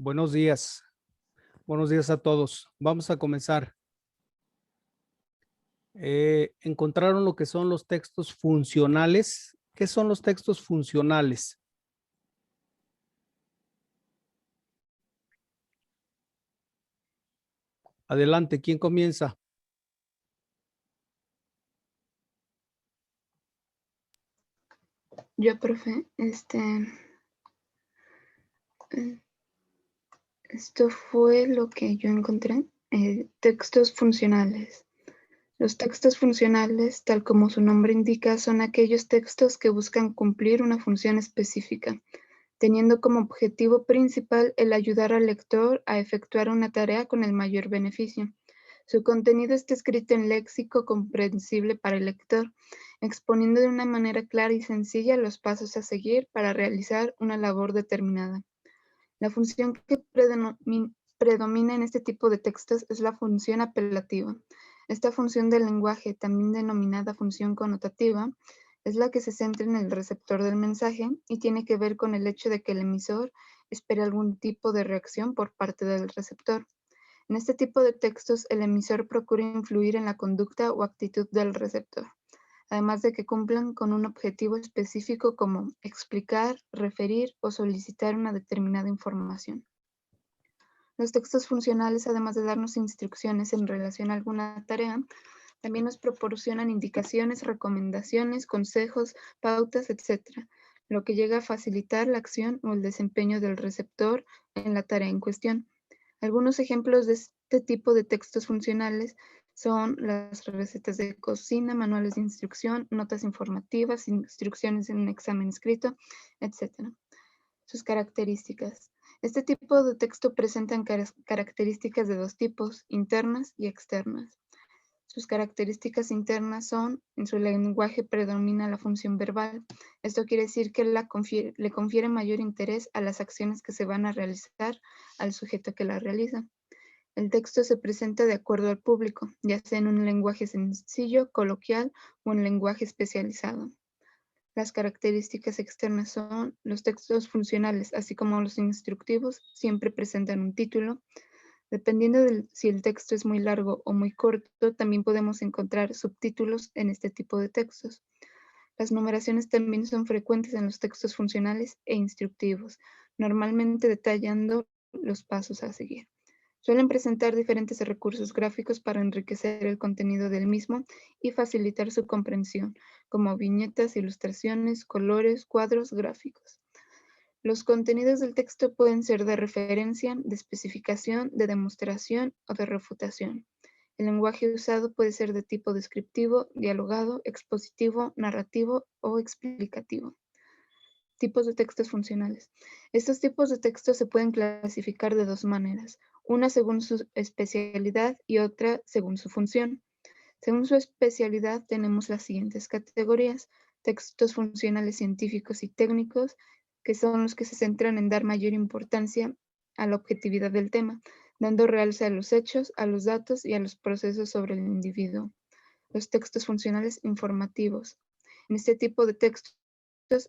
Buenos días. Buenos días a todos. Vamos a comenzar. ¿Encontraron lo que son los textos funcionales? ¿Qué son los textos funcionales? Adelante, ¿quién comienza? Yo, profe, esto fue lo que yo encontré. Textos funcionales. Los textos funcionales, tal como su nombre indica, son aquellos textos que buscan cumplir una función específica, teniendo como objetivo principal el ayudar al lector a efectuar una tarea con el mayor beneficio. Su contenido está escrito en léxico comprensible para el lector, exponiendo de una manera clara y sencilla los pasos a seguir para realizar una labor determinada. La función que predomina en este tipo de textos es la función apelativa. Esta función del lenguaje, también denominada función connotativa, es la que se centra en el receptor del mensaje y tiene que ver con el hecho de que el emisor espera algún tipo de reacción por parte del receptor. En este tipo de textos, el emisor procura influir en la conducta o actitud del receptor, además de que cumplan con un objetivo específico como explicar, referir o solicitar una determinada información. Los textos funcionales, además de darnos instrucciones en relación a alguna tarea, también nos proporcionan indicaciones, recomendaciones, consejos, pautas, etc., lo que llega a facilitar la acción o el desempeño del receptor en la tarea en cuestión. Algunos ejemplos de este tipo de textos funcionales son las recetas de cocina, manuales de instrucción, notas informativas, instrucciones en un examen escrito, etc. Sus características. Este tipo de texto presentan características de dos tipos, internas y externas. Sus características internas son, en su lenguaje predomina la función verbal. Esto quiere decir que le confiere mayor interés a las acciones que se van a realizar al sujeto que la realiza. El texto se presenta de acuerdo al público, ya sea en un lenguaje sencillo, coloquial o en lenguaje especializado. Las características externas son los textos funcionales, así como los instructivos, siempre presentan un título. Dependiendo de si el texto es muy largo o muy corto, también podemos encontrar subtítulos en este tipo de textos. Las numeraciones también son frecuentes en los textos funcionales e instructivos, normalmente detallando los pasos a seguir. Suelen presentar diferentes recursos gráficos para enriquecer el contenido del mismo y facilitar su comprensión, como viñetas, ilustraciones, colores, cuadros, gráficos. Los contenidos del texto pueden ser de referencia, de especificación, de demostración o de refutación. El lenguaje usado puede ser de tipo descriptivo, dialogado, expositivo, narrativo o explicativo. Tipos de textos funcionales. Estos tipos de textos se pueden clasificar de dos maneras, una según su especialidad y otra según su función. Según su especialidad tenemos las siguientes categorías: textos funcionales científicos y técnicos, que son los que se centran en dar mayor importancia a la objetividad del tema, dando realce a los hechos, a los datos y a los procesos sobre el individuo. Los textos funcionales informativos. En este tipo de textos,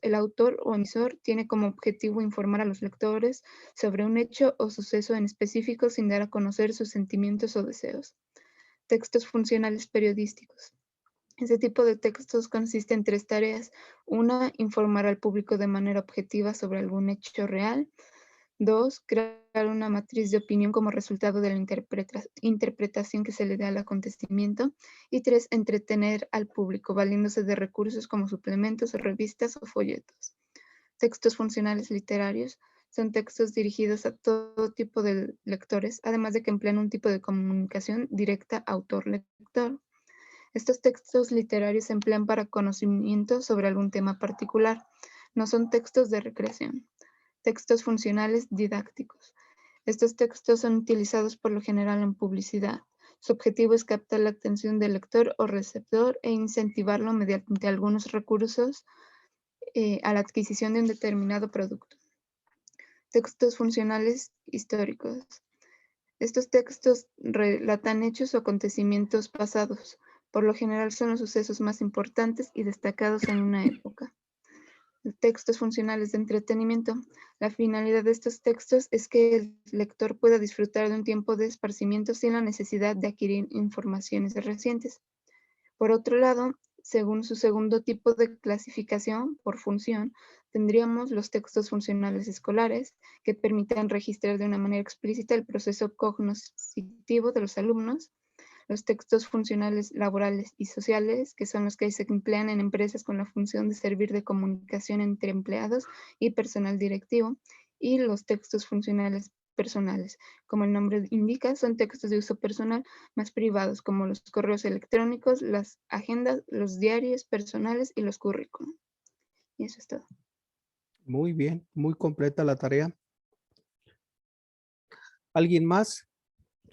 el autor o emisor tiene como objetivo informar a los lectores sobre un hecho o suceso en específico sin dar a conocer sus sentimientos o deseos. Textos funcionales periodísticos. Este tipo de textos consiste en tres tareas. Una, informar al público de manera objetiva sobre algún hecho real. Dos, crear una matriz de opinión como resultado de la interpretación que se le da al acontecimiento. Y tres, entretener al público, valiéndose de recursos como suplementos, revistas o folletos. Textos funcionales literarios son textos dirigidos a todo tipo de lectores, además de que emplean un tipo de comunicación directa autor-lector. Estos textos literarios se emplean para conocimiento sobre algún tema particular. No son textos de recreación. Textos funcionales didácticos. Estos textos son utilizados por lo general en publicidad. Su objetivo es captar la atención del lector o receptor e incentivarlo mediante algunos recursos a la adquisición de un determinado producto. Textos funcionales históricos. Estos textos relatan hechos o acontecimientos pasados. Por lo general son los sucesos más importantes y destacados en una época. Textos funcionales de entretenimiento. La finalidad de estos textos es que el lector pueda disfrutar de un tiempo de esparcimiento sin la necesidad de adquirir informaciones recientes. Por otro lado, según su segundo tipo de clasificación por función, tendríamos los textos funcionales escolares, que permitan registrar de una manera explícita el proceso cognitivo de los alumnos, los textos funcionales laborales y sociales, que son los que se emplean en empresas con la función de servir de comunicación entre empleados y personal directivo, y los textos funcionales personales. Como el nombre indica, son textos de uso personal más privados, como los correos electrónicos, las agendas, los diarios personales y los currículum. Y eso es todo. Muy bien, muy completa la tarea. ¿Alguien más?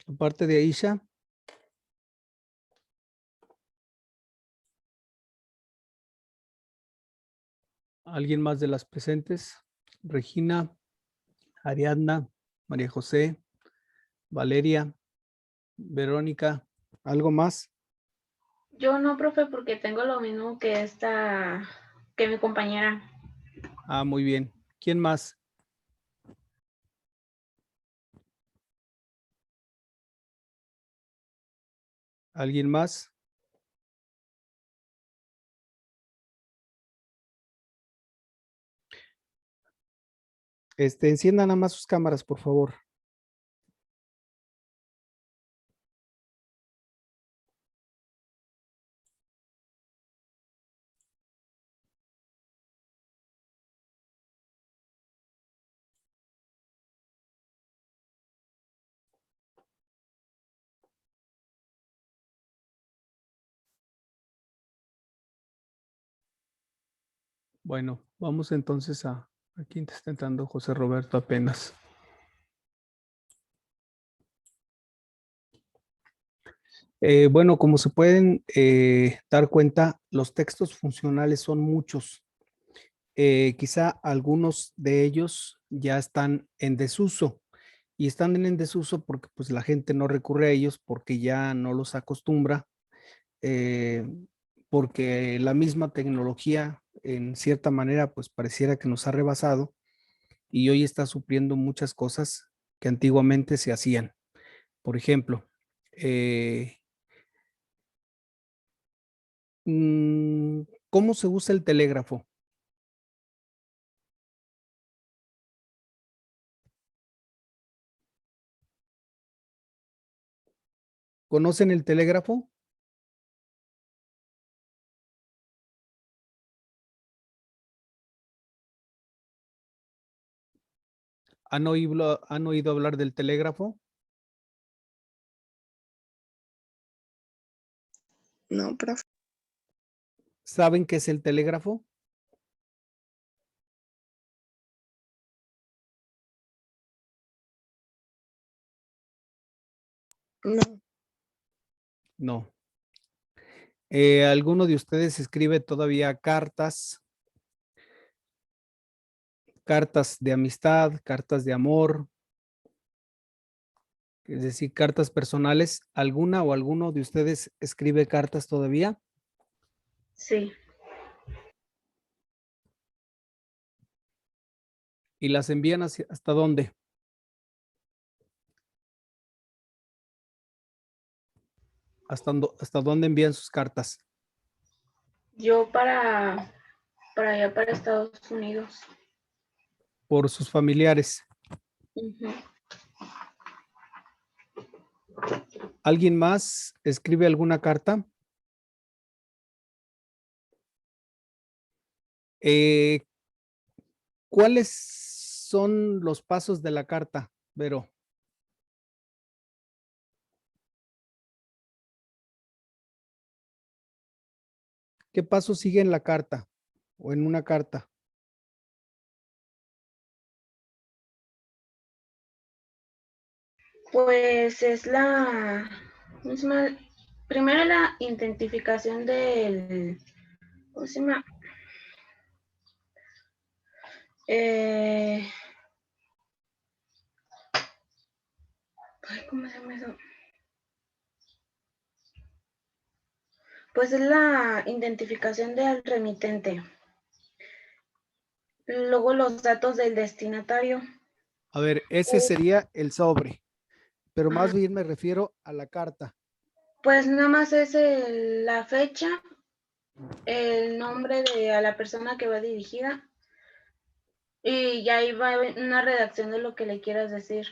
Aparte de Aisha. ¿Alguien más de las presentes? Regina, Ariadna, María José, Valeria, Verónica, ¿algo más? Yo no, profe, porque tengo lo mismo que mi compañera. Ah, muy bien. ¿Quién más? ¿Alguien más? Enciendan nada más sus cámaras, por favor. Bueno, vamos entonces a quién te está entrando, José Roberto, apenas. Bueno, como se pueden dar cuenta, los textos funcionales son muchos. Quizá algunos de ellos ya están en desuso y están en desuso porque pues la gente no recurre a ellos porque ya no los acostumbra, eh, porque la misma tecnología en cierta manera pues pareciera que nos ha rebasado y hoy está supliendo muchas cosas que antiguamente se hacían. Por ejemplo, ¿cómo se usa el telégrafo? ¿Conocen el telégrafo? ¿Han oído hablar del telégrafo? No, profe. ¿Saben qué es el telégrafo? No. No. ¿Alguno de ustedes escribe todavía cartas de amistad, cartas de amor, es decir, cartas personales? ¿Alguna o alguno de ustedes escribe cartas todavía? Sí. ¿Y las envían hasta dónde? ¿Hasta dónde envían sus cartas? Yo para allá, para Estados Unidos. Por sus familiares. Ujú. ¿Alguien más escribe alguna carta? ¿Cuáles son los pasos de la carta, Vero? ¿Qué paso sigue en la carta o en una carta? Pues es ¿cómo se llama? Primero la identificación ¿cómo se llama? ¿Cómo se llama eso? Pues es la identificación del remitente. Luego los datos del destinatario. A ver, ese sería el sobre, pero más Ah, bien me refiero a la carta. pues nada más es la fecha, el nombre de a la persona que va dirigida y ya ahí va una redacción de lo que le quieras decir.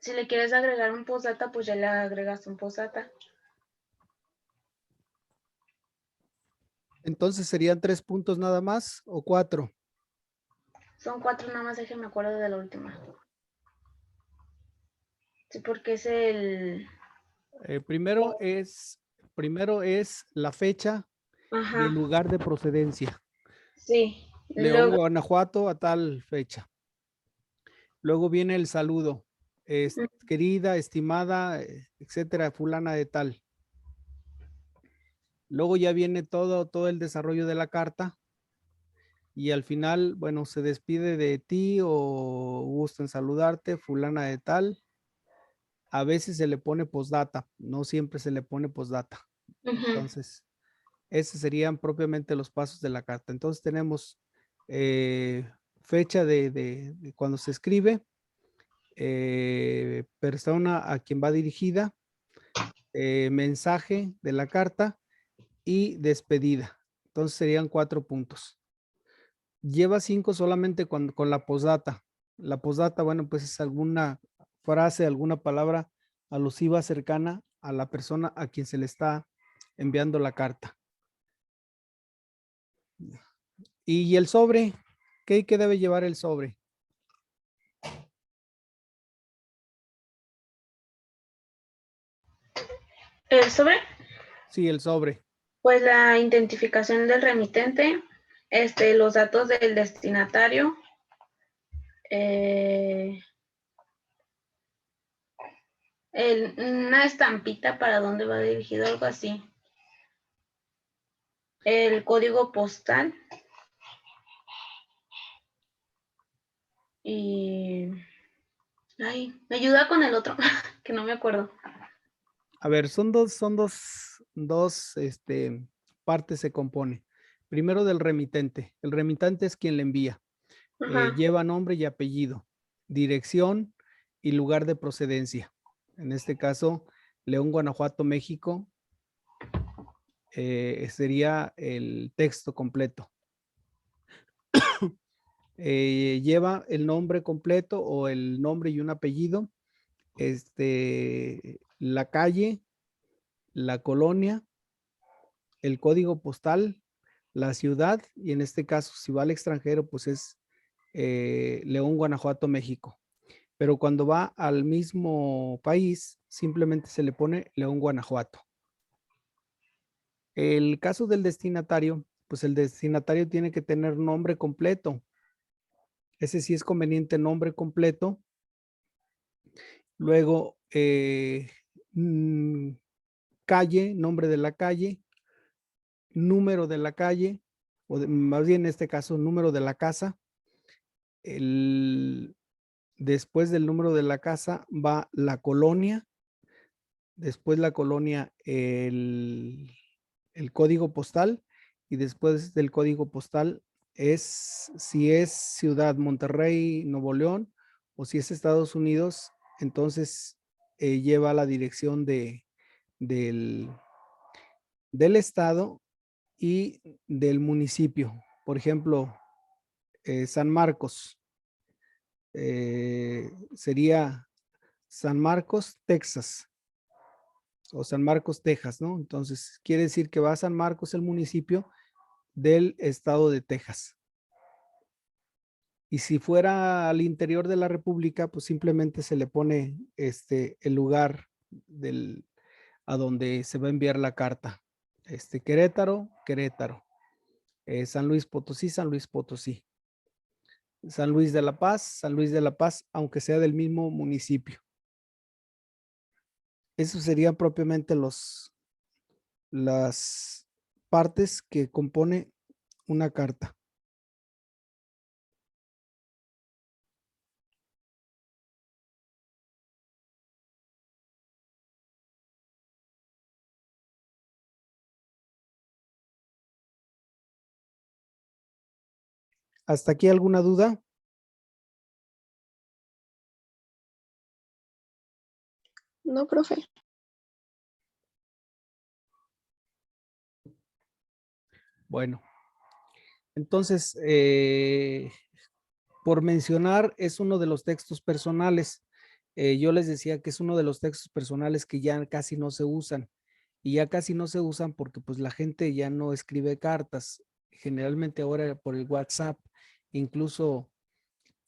Si le quieres agregar un postdata, pues ya le agregas un postdata. Entonces serían 3 puntos nada más o 4. Son 4 nada más, déjenme acuerdo de la última. Sí, porque es el... Primero es la fecha y Ajá, el lugar de procedencia. sí. León, Luego, Guanajuato a tal fecha. Luego viene el saludo. Querida, estimada, etcétera, fulana de tal. Luego ya viene todo el desarrollo de la carta y al final, bueno, se despide de ti o gusto en saludarte, fulana de tal. A veces se le pone postdata, no siempre se le pone postdata. Entonces, esos serían propiamente los pasos de la carta. Entonces tenemos fecha de cuando se escribe, persona a quien va dirigida, mensaje de la carta y despedida. Entonces serían 4 puntos. Lleva 5 solamente con la postdata. La postdata, bueno, pues es alguna frase, alguna palabra alusiva cercana a la persona a quien se le está enviando la carta. Y el sobre, ¿qué debe llevar el sobre? el sobre, Sí, el sobre. pues la identificación del remitente, los datos del destinatario, eh, una estampita para dónde va dirigido, algo así. El código postal y... Ay, me ayuda con el otro, que no me acuerdo. A ver, son dos partes se compone. Primero del remitente. El remitente es quien le envía. Ajá. Lleva nombre y apellido, dirección y lugar de procedencia. En este caso, León, Guanajuato, México, sería el texto completo. Lleva el nombre completo o el nombre y un apellido, la calle, la colonia, el código postal, la ciudad y en este caso, si va al extranjero, pues es León, Guanajuato, México. Pero cuando va al mismo país, simplemente se le pone León, Guanajuato. El caso del destinatario, pues el destinatario tiene que tener nombre completo. Ese sí es conveniente, nombre completo. Luego, calle, nombre de la calle, número de la calle, más bien en este caso, número de la casa. Después del número de la casa va la colonia, después la colonia, el código postal y después del código postal es si es Ciudad Monterrey, Nuevo León o si es Estados Unidos, entonces lleva la dirección del, del estado y del municipio. Por ejemplo, San Marcos sería San Marcos, Texas o San Marcos, Texas, ¿no? Entonces quiere decir que va a San Marcos, el municipio del estado de Texas. Y si fuera al interior de la República, pues simplemente se le pone el lugar a donde se va a enviar la carta. Querétaro, Querétaro. San Luis Potosí, San Luis Potosí. San Luis de la Paz, San Luis de la Paz, aunque sea del mismo municipio. Esos serían propiamente las partes que compone una carta. ¿Hasta aquí alguna duda? No, profe. Bueno, entonces, por mencionar, es uno de los textos personales. Yo les decía que es uno de los textos personales que ya casi no se usan. Y ya casi no se usan porque pues la gente ya no escribe cartas. Generalmente ahora por el WhatsApp, incluso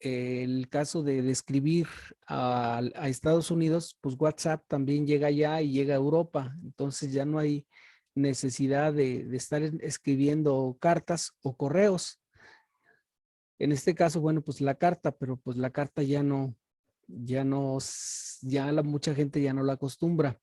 el caso de escribir a Estados Unidos, pues WhatsApp también llega allá y llega a Europa. Entonces ya no hay necesidad de estar escribiendo cartas o correos. En este caso, bueno, pues la carta, pero pues la carta ya no, mucha gente ya no la acostumbra.